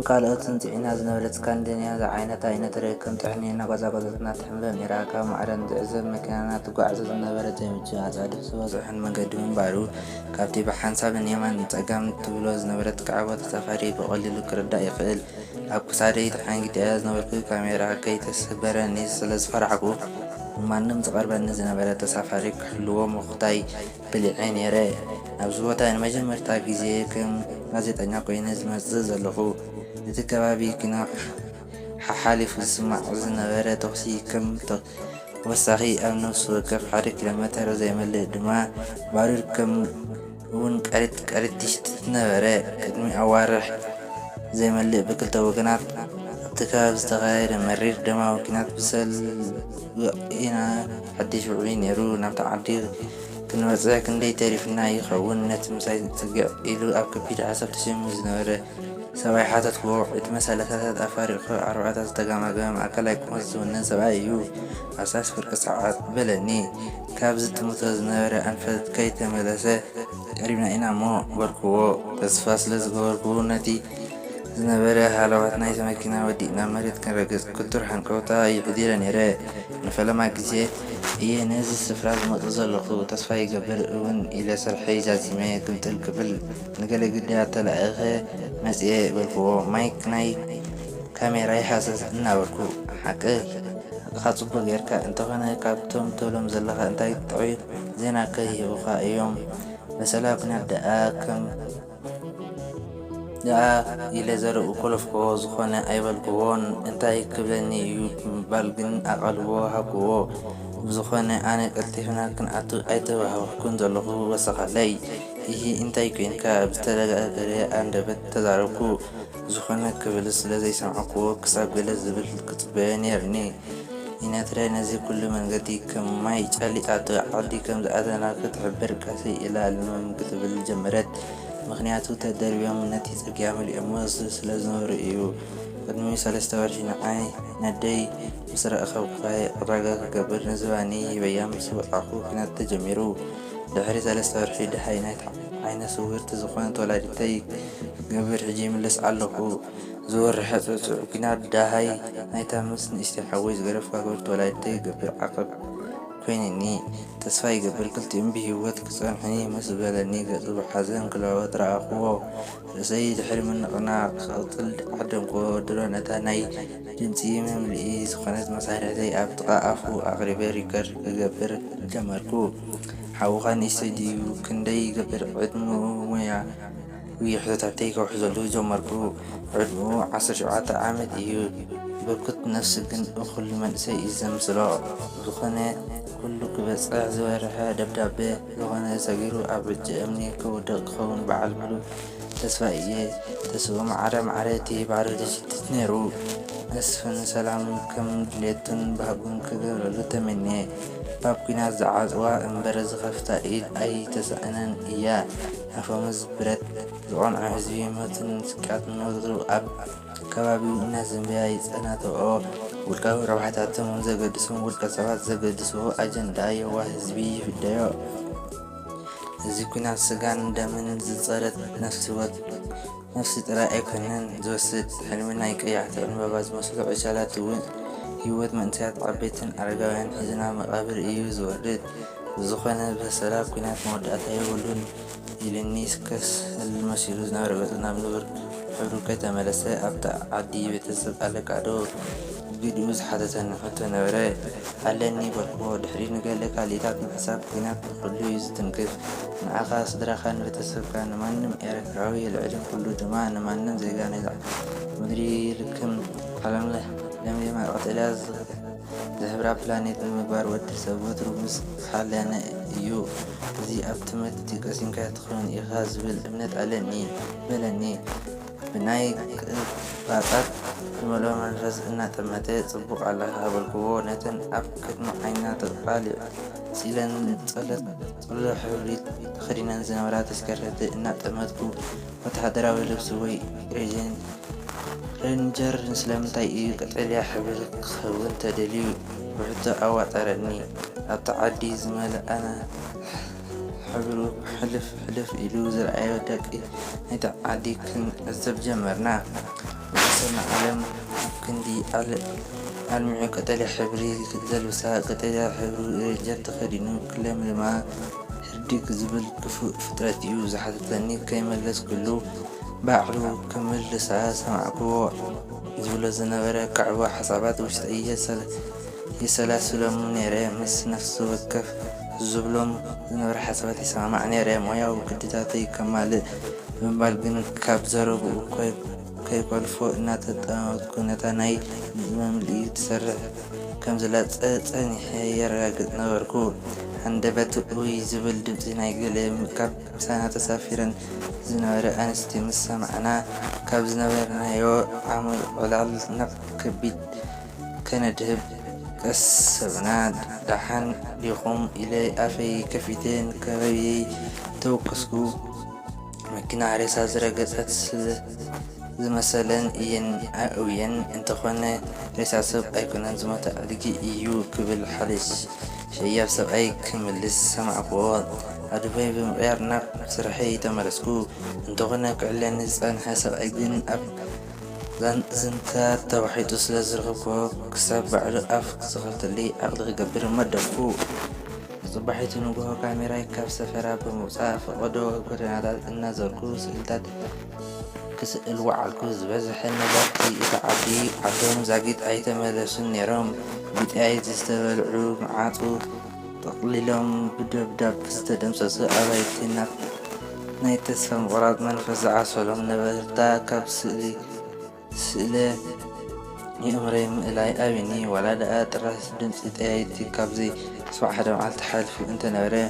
ካልኦትን ጽዒና ዝነበረት ስካንዲኔቭያ ዝዓይነት ረክም ጥሕኒና ጓዛጓዛትና ትሕንበብ ነይራ። ካብ ማዕረን ዝዕዘብ መኪናና ትጓዓዝ ዝነበረት ዘይምችእ ኣጻድፍ ዝበዝሖን መንገዲ ምንባሩ ካብቲ ብሓንሳብን የማን ጸጋም ትብሎ ዝነበረት ከዓቦ ተሳፋሪ ብቐሊሉ ክርዳእ ይኽእል። ኣብ ክሳደይ ተሓንጊጥያ ዝነበርኩ ካሜራ ከይተሰበረኒ ስለ ዝፈራሕኩ ማንም ዝቐርበኒ ዝነበረ ተሳፋሪ ክሕልዎ ምኽታይ ብሊዐ ነይረ። ኣብዚ ቦታ ንመጀመርታ ግዜ ከም ጋዜጠኛ ኮይነ ዝመጽእ ዘለኹ እቲ ከባቢ ግና ሓሓሊፉ ዝስማዕ ዝነበረ ተኽሲ ከም ተወሳኺ ኣብ ነፍሲ ወከፍ 1 ኪሎ ሜተር ዘይመልእ ድማ ባሩድ ከም እውን ቀሪት ይሽትት ነበረ። ቅድሚ ኣዋርሕ ዘይመልእ ብክልተ ወገናት ኣብቲ ከባቢ ዝተኻየደ መሪር ደማዊ ኩናት ብሰልኢና ሓድሽ ውዑይ ነይሩ። ናብቲ ዓዲ ክንበጽሕ ክንደይ ተሪፍና ይኸውን? ነቲ ምሳይ ጽግዕ ኢሉ ኣብ ከቢድ ሓሳብ ተሸሚሙ ዝነበረ ሰብኣይ ሓተትክዎ። ዕድመ 30ታት ኣፋሪቑ 40ታት ዝተጋማገመ ማእከላይ ቁመት ዝውነን ሰብኣይ እዩ። ኣሳስ ፍርቂ ሰዓት በለኒ። ካብ ዝጥምቶ ዝነበረ ኣንፈት ከይተመለሰ ቀሪብና ኢና እሞ በልክዎ። ተስፋ ስለ ዝገበርኩ ነቲ ዝነበረ ሃለዋት ናይተ መኪና ወዲእና መሬት ክንረግጽ ክቱር ሓንቀውታ ይዕዲለ ነይረ። ንፈለማ ግዜ እየ ነዚ ስፍራ ዝመፁ ዘለኹ ተስፋ ይገብር እውን ኢለ ሰርሐይ ዛዚመ ግምጥል ክብል ንገለ ግዳያት ተላእኸ መጽአ በልክዎ። ማይክ ናይ ካሜራ ይሓሰስ እናበልኩ ሓቂ ጽቡቕ ጌርካ እንተኾነ ካብቶም ትብሎም ዘለኻ እንታይ ጥዑይ ዜና ከይሂቡኻ እዮም? በሰላም ኩናት ደኣ ኢለ ዘርኡ ኮለፍክዎ ዝኾነ ኣይበልክዎን። እንታይ ክብለኒ እዩ ምባል ግን ኣቓልቦ ሃብክዎ። ብዝኾነ ኣነ ቀልጢፍና ክንኣቱ ኣይተባህኩን ዘለኹ ወሰኻለይ። ይህ እንታይ ኮንካ? ብዝተደጋገረ ኣንደበት ተዛረብኩ። ዝኾነ ክብል ስለ ዘይሰምዐክዎ ክሳብ ገለ ዝብል ክጽበዮ ነይርኒ። ይነትረ ነዚ ኩሉ መንገዲ ከም ማይ ጨሊጣቶ ዓዲ ከም ዝኣተና ክትሕብር ቀሰይ ኢላ ልምም ክትብል ጀመረት። ምኽንያቱ ተደርብዮም ነቲ ጽርግያ መሊኦሞ ስለ ዝነበሩ እዩ። ቅድሚ 3 ወርሒ ንዓይ ነደይ ምስ ረኸብኩ ዕራጋ ክገብር ንዝባኒ ይበያ ምስ ወጣኹ ኩናት ተጀሚሩ። ድሕሪ 3 ወርሒ ድሓይ ናይቲ ዓይነ ስውርቲ ዝኾነት ወላዲተይ ክገብር ሕጂ ይምለስ ኣለኹ። ዝወርሐ ጽዑቕ ኩናት ዳሃይ ናይታ ምስ ንእሽተይ ሓወይ ዝገረፍካ ክብርቲ ወላዲተይ ገብር ዓቐብ ኮይነኒ። ተስፋ ይገብር ክልቲኦም ብሂወት ክጸንሑኒ ምስ በለኒ ገጹ ብሓዘን ክለወጥ ረኣኽዎ። ርእሰይ ድሕሪ ምንቕናቕ ክቕጥል ዓደምክዎ። ድሮ ነታ ናይ ድምፂ መምልኢ ዝኾነት መሳርሒተይ ኣብ ጥቓ ኣፉ ኣቕሪበ ሪከርድ ክገብር ጀመርኩ። ሓውኻ ንእሽተይ ድዩ? ክንደይ ይገብር? ዕድሙ ሞያ ሕቶታተይ ከውሕዘሉ ጀመርኩ። ዕድሙ 17 ዓመት እዩ። በኩት ነፍሲ ግን እኹል መንእሰይ እዩ ዘምስሎ። ዝኾነ ኩሉ ክበጽሕ ዝወርሐ ደብዳቤ ዝኾነ ሰጊሩ ኣብ ዕጂ እምኒ ክውድቕ ክኸውን በዓል ሙሉ ተስፋ እየ። ተስቦ ማዕረ እቲ ባሩድ ይሽትት ነይሩ። መስፍን ሰላም ከም ድሌቱን ባህጉን ክገብረሉ ተመንየ። ባብ ኩናት ዝዓጽዋ እምበር ዝኸፍታ ኢድ ኣይተሰእነን እያ። ኣፈሙዝ ብረት ዝቖንዖ ህዝቢ ሞትን ስቃትን ወግሩ ኣብ ከባቢው እናዘንበያ ይጸናትኦ። ውልቃዊ ረብሓታቶም ዘገድሶም ውልቀ ሰባት ዘገድስዎ ኣጀንዳ የዋህ ህዝቢ ይፍደዮ። እዚ ኩናት ስጋን ደምን ዝጸረት ነፍሲ ጥራይ ኣይኮነን ዝወስድ ሕልሚ ናይ ቀያሕቲ ዕንበባ ዝመስሉ ዕሻላት እውን ህይወት መንእሰያት ዓበይትን ኣረጋውያን ሒዝና መቓብር እዩ ዝወርድ። ዝኾነ በሰላም ኩናት መወዳእታ የብሉን ኢልኒ ከስል መሲሉ ዝነበረ ገጹ ናብ ንቡር ሕብሩ ከተመለሰ። ኣብታ ዓዲ ቤተሰብ ኣለካ ዶ? ግድኡ ዝሓተተኒ ሕቶ ነበረ። ኣለኒ በልክዎ። ድሕሪ ንገለ ካሊእታት ምሕሳብ ኩናት ንኹሉ እዩ ዝትንክፍ። ንዓኻ፣ ስድራኻ፣ ንቤተሰብካ፣ ንማንም ኤርትራዊ ልዕሊ ኩሉ ድማ ንማንም ዜጋ ናይዛ ምድሪ ልክም ሓለምለህ ለምለማ ቀጠልያ ዝሕብራ ፕላኔት ንምግባር ወዲ ሰብ ወትሩ ምስ ሓለነ እዩ። እዚ ኣብ ትምህርቲ ቀሲምካ ትኸውን ኢኻ ዝብል እምነት ኣለኒ በለኒ። ብናይ ቅጥባጣት ዝመልኦ መንፈስ እናጠመተ ጽቡቕ ኣለኻ በልክዎ። ነተን ኣብ ቅድሚ ዓይና ተቓሊጽለን ጸሎ ሕብሪ ተኸዲነን ዝነበራ ተሽከርከርቲ እናጠመትኩ ወተሃደራዊ ልብሲ ወይ ሬንጀር ስለምንታይ እዩ ቀጠልያ ሕብሪ ክኸውን ተደልዩ? ውሕቶ ኣዋጠረኒ። ኣብቲ ዓዲ ዝመልኣና ሕብሩ ሕልፍ ኢሉ ዝረኣዮ ደቂ ናይቲ ዓዲ ክንዕዘብ ጀመርና። سمع علم كندي علم قتل حبري كدل وسا قتل حبري رجال تخدينه كلام لما هرديك زبل كفو فترات يوز حتى تاني كيملس كله باعلو كمل ساعة سمعكو زبل زنبرة كعبة حسابات وشتأية يسلاسل من يرى مس نفسه وكف زبلهم زنبرة حسابات يسمع معني يرى مويا وكدتاتي كمال بالجن كاب زرب كي كلفو كنتا ناي مملي تسرع كم زلات تاني يرى نوركو عندبت وي زبل دمتي ناي قلم كاب سنة تسافرا زنبرة أنستي مسا معنا كاب زنبرة نايو عمل ولعل نقبيت كندهب كسبنا دحن يقوم إلى أفي كفتين كبي توقسكو مكنا عريسة زرقت مثلا ين انتخونا ريسا سب ايكونان زمتا ادقي ايو كبل حاليش شياب سب اي كمل سمع قوات ادبي بمغيرنا سرحي تمرسكو انتخونا كعلان نسان حسب ايدين اب زنتا توحيد سلازرغبو كساب بعد اف سغلت اللي اغلق قبر مدفو صبحت نقوه كاميرا كاف سفرة بموسى فقدو كرنادات النازركو سئلتات كسئل وعالكو زبزح النباتي إتعادي عدهم زاقيت أيتا مدرسون نيرهم بيت آيت استبالعو معاتو تقليلهم بدب استدم سسو أبايتنا نايتسفم غراد منفز عاسولهم نبرتا كاب سئلة يأمرهم إلهي أبني ولا دقات راس دمس إتايتي كابزي سواء حدا مع التحالف انت نبرا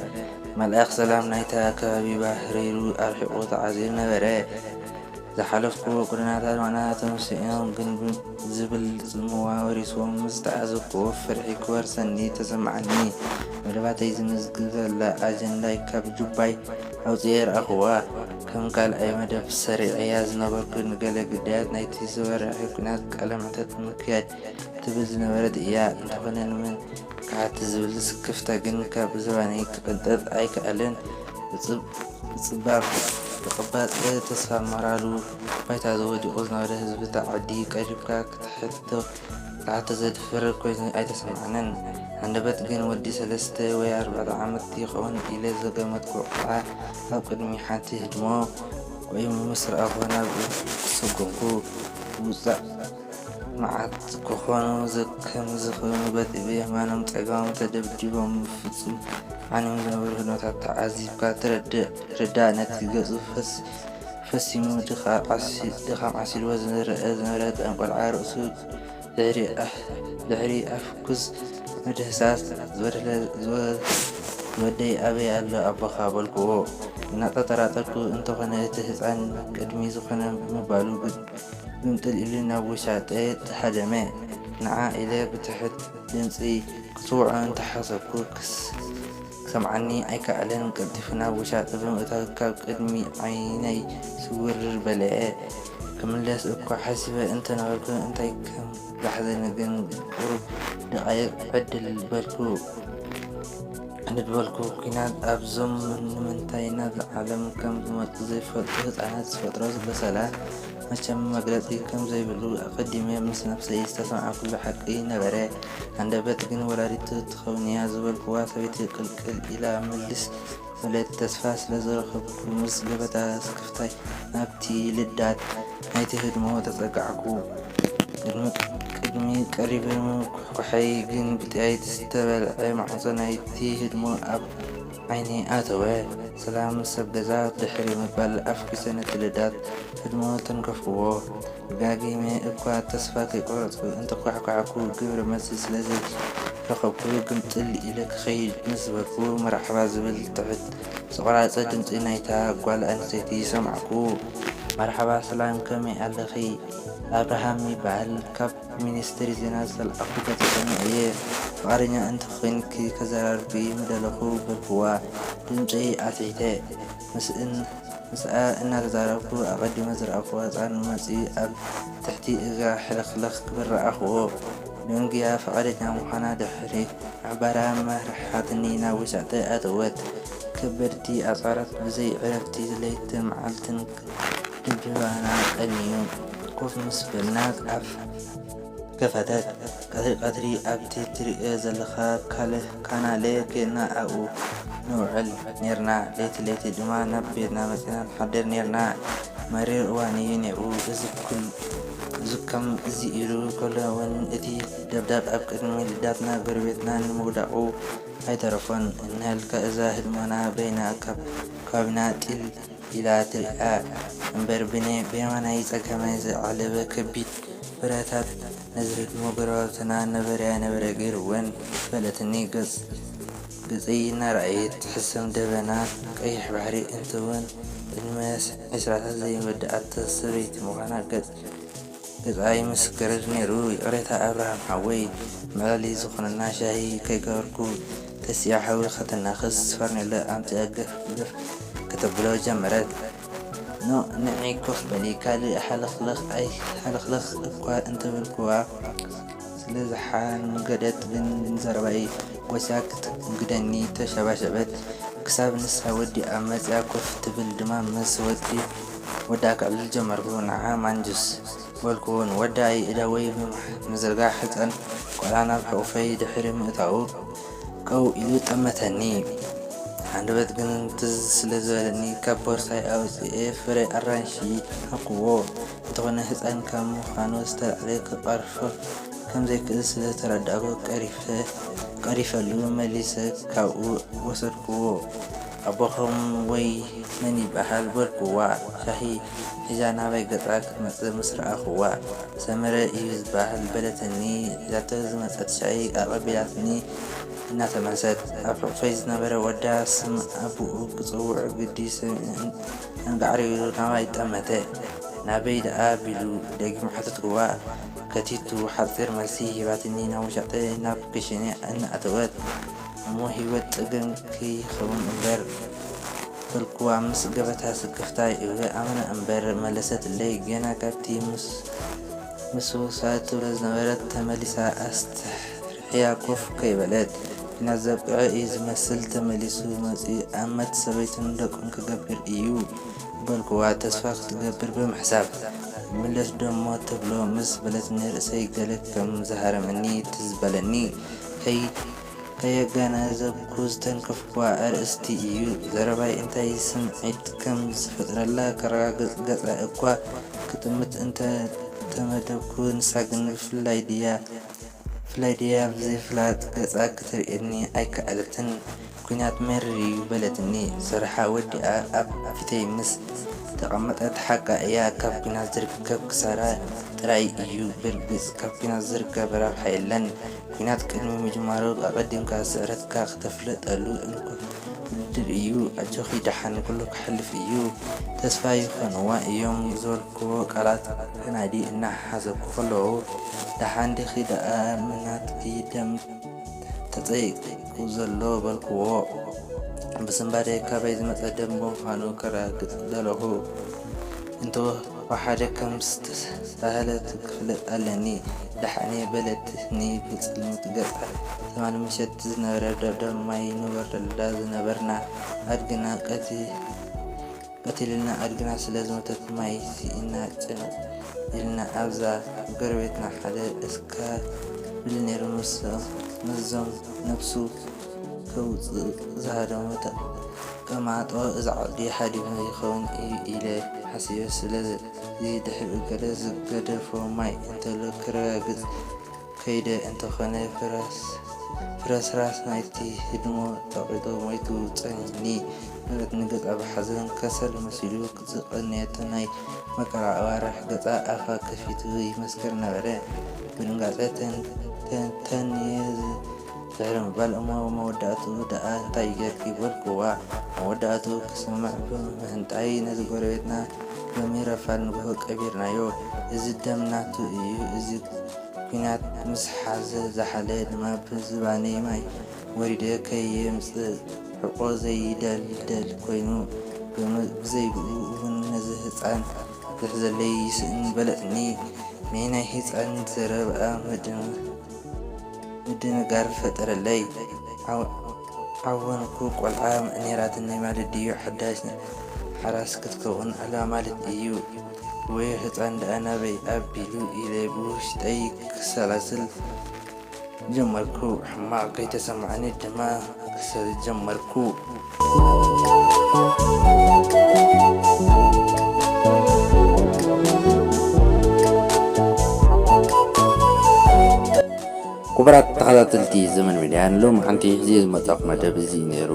ملأخ سلام نايتا كابي بحريرو أرحقو تعزير نبرا زحلفكو قرناتا معناها تمسيئن قنب زبل مواوريسو مستعزكو فرحي كوارسني تسمعني ولباتي زمزقل لا أجنداي كاب جباي أو طير أخوة كم قال أي مدى في السريع عياز نبركو نقال قديات نايتي زوار حكونات كالمعتات مكياج تبز نبرد إياه انتقنا من كعات زبل سكفتا قنكا بزواني كبنتات أي كألين بصباق لقبات تسفى مرالو بايتا زودي قوزنا وده هزب تعدي كأجبكا كتحدو كعات زاد فرق كويزن أي تسمعنن عندبت قن ودي سلسته ويا 4 عامت يخون إلى زقامت كوقعة أو قدمي حانتي هدمو وإيم مصر أخوانا بسقوكو وزع معات كوخوانو زخونو بدء بيه مانم تقام تدبجيبهم مفتسو عنهم زنبر هنوتا تعازيب كاتر ردا نتيجة فسيمو دخام عسيل وزن رأت أنقل عارسو دعري أفكز مدهسات زودي أبي ألا أبخا بالكو ناتا تراتكو انتو خنا تهزعن قدمي زخنا مبالو بمتل إلينا وشاتي حدمي نعا إلي بتحت دنسي قطوعا تحسبكو سمعني أي كألين قدفنا وشات بمتاكا قدمي عيني سور البلاء كملاس أبقى حاسبة انت نغركو انت كم لحظة نقن قرب دقايق عدل البالكو كينات أبزم من تاينات العالم كم زي فترات فترات بسلا مشام مقلتي كم زي بلو أقدمي مس نفسي يستسمع كل حقي نبرة عند بتكن ولا ريت تخوني زبل قوات بيت قلقل إلى مجلس ولات تسفاس لزرخ بمس لبتا سكفتاي نبتي للدات نايتي هدمو تتقعكو قدمي قريب وحيقين بتاعي تستبل معصى نايتي هدمو أب عيني آتوه سلام سبزات دحري مبال أفك سنة لدات هدمو تنكفوه باقي ما إبقى تسفاكي قرطكو انت قعكو قبر مسيس لزي رخبكو قمت اللي إليك خيج نسبكو مرحبا زبل تحت صغرات صدمت إنايتا قوال أنسيتي سمعكو مرحبا سلام كمي ألخي أبراهامي بعل كاب مينستري زنازل أفريقيا تسمعيه فقرنيا أنت خينكي كزرار بي مدلخو بالقوة دمجي أتعيته مسألة إن تزاربكو أغدي مزر أخوات عن مسي أب تحتي إغا حلخلخ كبر أخوه نونجيا فقرنيا محانا دحري عبارة مرحاتني ناوشعتي أدوات كبرتي أصارت بزي عرفتي زليت معلتن الجوانا ቀኒዩ ኮፍ ምስ በልናት ኣፍ ከፈተት ቀትሪ ኣብቲ ትሪኦ ዘለኻ ካናለ ጌርና ኣብኡ ንውዕል ነርና። ለይቲ ድማ ናብ ቤትና መፂና ንሓድር ነርና። መሪር እዋን እዩ ነይሩ እዚ ከም እዚ ኢሉ ከሎ እውን እቲ ደብዳብ ኣብ ቅድሚ ልዳትና ጎረቤትና ንምውዳቑ ኣይተረፎን። እንሃልካ እዛ ህድሞና በይና ከባቢና ጢል ኢላ ትሪኣ እምበር ብየማናይ ፀጋማይ ዝዓለበ ከቢድ ብረታት ነዚ ህድሞ ጎረባብትና ነበረ ገይሩወን በለትኒ። ገፀይ እናረኣየት ትሕሰም ደበና ቀይሕ ባሕሪ እንትውን ዕድመ 20 ዘይወዳእታ ሰበይቲ ምዃና ገጻይ ምስክር ነይሩ። ይቕሬታ ኣብርሃም ሓወይ መዕለሊ ዝኾነና ሻሂ ከይገበርኩ ተስያ ሓዊ ከተናኽስ ፈርኔሎ ኣምፂኣ ገፍ ከተብሎ ጀመረት። ንዒ ኮፍ በሊ ካልእ ሓለኽለኽ እኳ እንተበልክዋ ስለዝሓንገደት ግን ዘረባይ ወስያ ክትግደኒ ተሸባሸበት። ክሳብ ንሳ ወዲ ኣብ መፅያ ኮፍ ትብል ድማ ምስ ወዳ ክዕልል ጀመርኩ። ንዓ ማንጁስ በልክዎን ወዳይ እዳወይ ምዝርጋሕ ሕፀን ቆልዓ ናብ ሕቑፈይ ድሕሪ ምእታኡ ቀው ኢሉ ጠመተኒ። ሓንደበት ግን ትዝ ስለ ዝበለኒ ካብ ቦርሳይ ኣውፅኤ ፍረ ኣራንሺ ሃኩዎ። እንተኾነ ህፃን ከም ምዃኑ ዝተላዕለ ክቐርፎ ከምዘይክእል ስለ ተረዳእኩ ቀሪፈሉ መሊሰ ካብኡ ወሰድክዎ። ኣቦኸም ወይ መን ይበሃል በልክዋ። ሻሂ ሒዛ ናበይ ገፃ ክትመፅእ ምስ ረኣኽዋ ሰመረ እዩ ዝበሃል በለተኒ። ዛተ ዝመፀት ሻሂ ኣቐቢላትኒ እናተመሰት ኣብ ሕቑፈይ ዝነበረ ወዳ ስም ኣቡኡ ክፅውዕ ግዲ እንጋዕሪሉ ናባይ ጠመተ። ናበይ ደኣ ቢሉ ደጊሙ ሓተትክዋ። ከቲቱ ሓፂር መልሲ ሂባትኒ ናብ ውሽጢ ናብ ክሽነ እናኣተወት እሞ ሂወት ፀገም ከይኸውን እምበር በልክዋ ምስ ገበታ ስክፍታ ይብለ ኣመነ እምበር መለሰትለይ። ገና ካብቲ ምስውሳ ትብለ ዝነበረት ተመሊሳ ኣስተሕርሕያ ኮፍ ከይበለት ኢና ዘብቅዐ እዩ ዝመስል ተመሊሱ መፂኡ ኣመት ሰበይትን ደቁን ክገብር እዩ በልክዋ። ተስፋ ክትገብር ብምሕሳብ ምለስ ደሞ ትብሎ ምስ በለትኒ ርእሰይ ገለ ከም ዝሃረመኒ ትዝበለኒ ከየገናዘብኩ ዝተንከፍኳ ኣርእስቲ እዩ። ዘረባይ እንታይ ስምዒት ከም ዝፈጥረላ ከረጋግፅ ገፃ እኳ ክጥምት እንተተመደብኩ ንሳ ግን ብፍላይ ድያ ብዘይፍላጥ ገፃ ክትርእየኒ ኣይከኣለትን። ኩናት መሪር እዩ በለትኒ። ስርሓ ወዲኣ ኣብ ፊተይ ምስ ተቐመጠት ሓቃ እያ። ካብ ኩናት ዝርከብ ክሳራ ጥራይ እዩ። ብርግፅ ካብ ኩናት ዝርከብ ረብሓ የለን። ኩናት ቅድሚ ምጅማሩ ኣቐዲምካ ስዕረትካ ክተፍለጠሉ ውድድር እዩ። ኣጆኺ ደሓን ኩሉ ክሕልፍ እዩ። ተስፋ ይኾንዋ እዮም ዝበልክዎ ቃላት ናዲ እናሓሰብኩ ከለዉ ደሓን ዲኺ ደኣ ምናትኪ ደም ተፀይቁ ዘሎ በልክዎ። ብስምባደ ካበይ ዝመፀ ደም ብምዃኑ ከረጋግፅ ዘለኹ እንተወሓደ ከም ዝተሳህለት ክፍለጥ ኣለኒ። ዳሓኔ በለትኒ ብፅልምት ገፃ ሰማን ምሸት ዝነበረ ደብዳብ ማይ ንበረዳ ዝነበርና ኣድግና ቀቲልና ኣድግና ስለ ዝመተት ማይ ሲኢና ጭንቕ ኢልና ኣብዛ ጎረቤትና ሓደ እስካ ብል ነይሩ። መዞም ነብሱ ከውፅእ ዝሃደሞ ተቀማጦ እዚ ዓዲ ሓዲሙ ይኸውን እዩ ኢለ ሓሲበ ስለዚ ድሕሪ ገለ ዝገደፎ ማይ እንተሎ ክረጋግፅ ከይደ እንተኾነ ፍረስራስ ናይቲ ህድሞ ተቂጦ ሞይቱ ፀኒኒ። በለትኒ ገፃ ብሓዘን ከሰል መሲሉ ዝቐነየቶ ናይ መከራ ኣዋርሕ ገፃ ኣፋ ከፊቱ ይመስክር ነበረ። ብድንጋፀ ተንየ ድሕሪ ምባል እሞ መወዳእቱ ደኣ እንታይ ጌርኪ በልክዋ። መወዳእቱ ክስምዕ ብምህንጣይ ነዚ ጎረቤትና በሚረፋል ንግሆ ቀቢርናዮ። እዚ ደም ናቱ እዩ። እዚ ኩናት ምስ ሓዘ ዝሓለ ድማ ብዝባነይ ማይ ወሪደ ከየምፅእ ሕቆ ዘይደልደል ኮይኑ ብዘይብኡ እውን ነዚ ህፃን ዝሕዘለይ ይስእን በለጥኒ። ንናይ ህፃን ዘረብኣ ምድንጋር ፈጠረለይ። ዓወንኩ ቆልዓ ነይራትኒ ማለት ድዩ ሓዳሽ ሓራስ ክትከውን ኣላ ማለት እዩ። ወይ ህፃን ኣናበይ ኣቢሉ ኢለ ብውሽጠይ ክሰላስል ጀመርኩ። ሕማቕ ከይተሰማዕኒ ድማ ክሰል ጀመርኩ። ክቡራት ተኸታተልቲ ዘመን ሚድያ ሎም ሓንቲ ሕዚ ዝመጻኹ መደብ እዚ ነይሩ።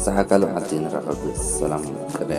ሳሓ ካልእ መዓልቲ ንራኸብ። ሰላም ቅለ